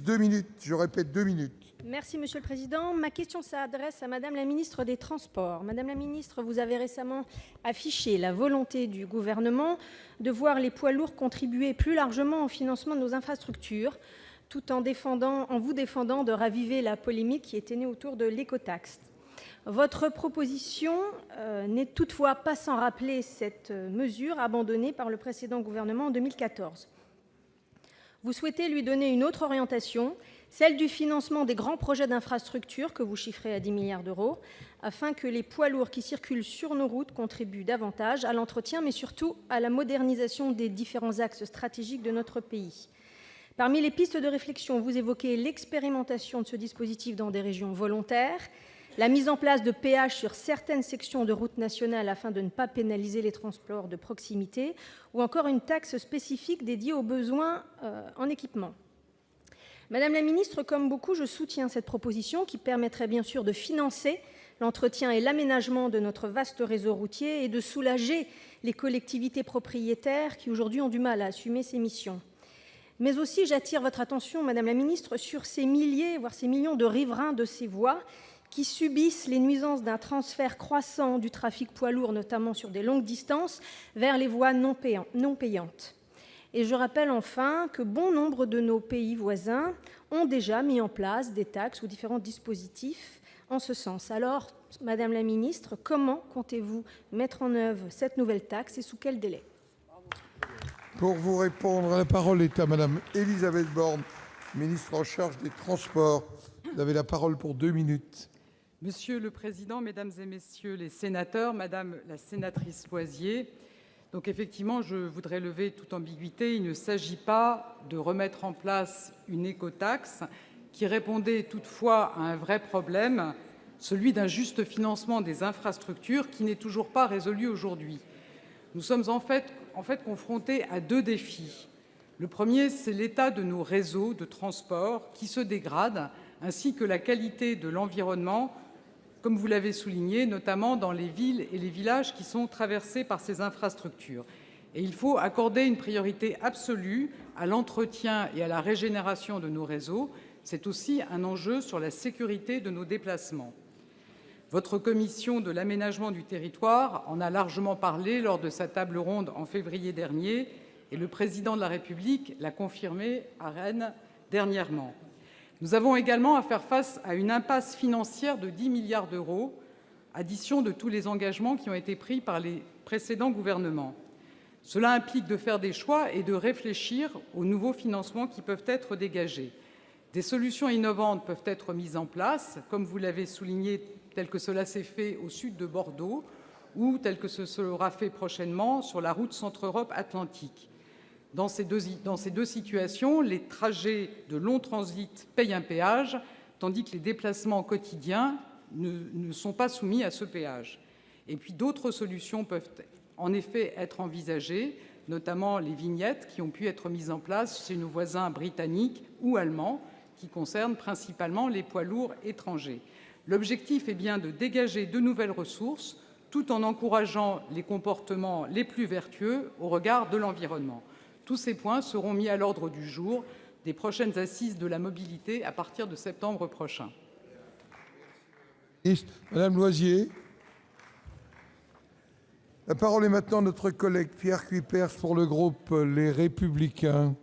2 minutes. Je répète, 2 minutes. Merci, Monsieur le Président. Ma question s'adresse à Madame la ministre des Transports. Madame la ministre, vous avez récemment affiché la volonté du gouvernement de voir les poids lourds contribuer plus largement au financement de nos infrastructures, tout en vous défendant de raviver la polémique qui était née autour de l'écotaxe. Votre proposition n'est toutefois pas sans rappeler cette mesure abandonnée par le précédent gouvernement en 2014. Vous souhaitez lui donner une autre orientation, celle du financement des grands projets d'infrastructures que vous chiffrez à 10 milliards d'euros, afin que les poids lourds qui circulent sur nos routes contribuent davantage à l'entretien, mais surtout à la modernisation des différents axes stratégiques de notre pays. Parmi les pistes de réflexion, vous évoquez l'expérimentation de ce dispositif dans des régions volontaires, la mise en place de péages sur certaines sections de routes nationales afin de ne pas pénaliser les transports de proximité, ou encore une taxe spécifique dédiée aux besoins en équipement. Madame la ministre, comme beaucoup, je soutiens cette proposition qui permettrait bien sûr de financer l'entretien et l'aménagement de notre vaste réseau routier et de soulager les collectivités propriétaires qui aujourd'hui ont du mal à assumer ces missions. Mais aussi, j'attire votre attention, Madame la ministre, sur ces milliers, voire ces millions de riverains de ces voies qui subissent les nuisances d'un transfert croissant du trafic poids lourd, notamment sur des longues distances, vers les voies non payantes. Et je rappelle enfin que bon nombre de nos pays voisins ont déjà mis en place des taxes ou différents dispositifs en ce sens. Alors, Madame la ministre, comment comptez-vous mettre en œuvre cette nouvelle taxe et sous quel délai ? Pour vous répondre, la parole est à Madame Élisabeth Borne, ministre en charge des Transports. Vous avez la parole pour 2 minutes. Monsieur le Président, Mesdames et Messieurs les sénateurs, Madame la sénatrice Loisier, donc effectivement, je voudrais lever toute ambiguïté. Il ne s'agit pas de remettre en place une écotaxe qui répondait toutefois à un vrai problème, celui d'un juste financement des infrastructures qui n'est toujours pas résolu aujourd'hui. Nous sommes en fait confrontés à 2 défis. Le premier, c'est l'état de nos réseaux de transport qui se dégrade, ainsi que la qualité de l'environnement, comme vous l'avez souligné, notamment dans les villes et les villages qui sont traversés par ces infrastructures. Et il faut accorder une priorité absolue à l'entretien et à la régénération de nos réseaux. C'est aussi un enjeu sur la sécurité de nos déplacements. Votre commission de l'aménagement du territoire en a largement parlé lors de sa table ronde en février dernier, et le Président de la République l'a confirmé à Rennes dernièrement. Nous avons également à faire face à une impasse financière de 10 milliards d'euros, addition de tous les engagements qui ont été pris par les précédents gouvernements. Cela implique de faire des choix et de réfléchir aux nouveaux financements qui peuvent être dégagés. Des solutions innovantes peuvent être mises en place, comme vous l'avez souligné, tel que cela s'est fait au sud de Bordeaux ou tel que ce sera fait prochainement sur la route Centre-Europe Atlantique. Dans ces deux situations, les trajets de long transit payent un péage, tandis que les déplacements quotidiens ne sont pas soumis à ce péage. Et puis d'autres solutions peuvent en effet être envisagées, notamment les vignettes qui ont pu être mises en place chez nos voisins britanniques ou allemands, qui concernent principalement les poids lourds étrangers. L'objectif est bien de dégager de nouvelles ressources, tout en encourageant les comportements les plus vertueux au regard de l'environnement. Tous ces points seront mis à l'ordre du jour des prochaines assises de la mobilité à partir de septembre prochain. Madame Loisier. La parole est maintenant à notre collègue Pierre Cuypers pour le groupe Les Républicains.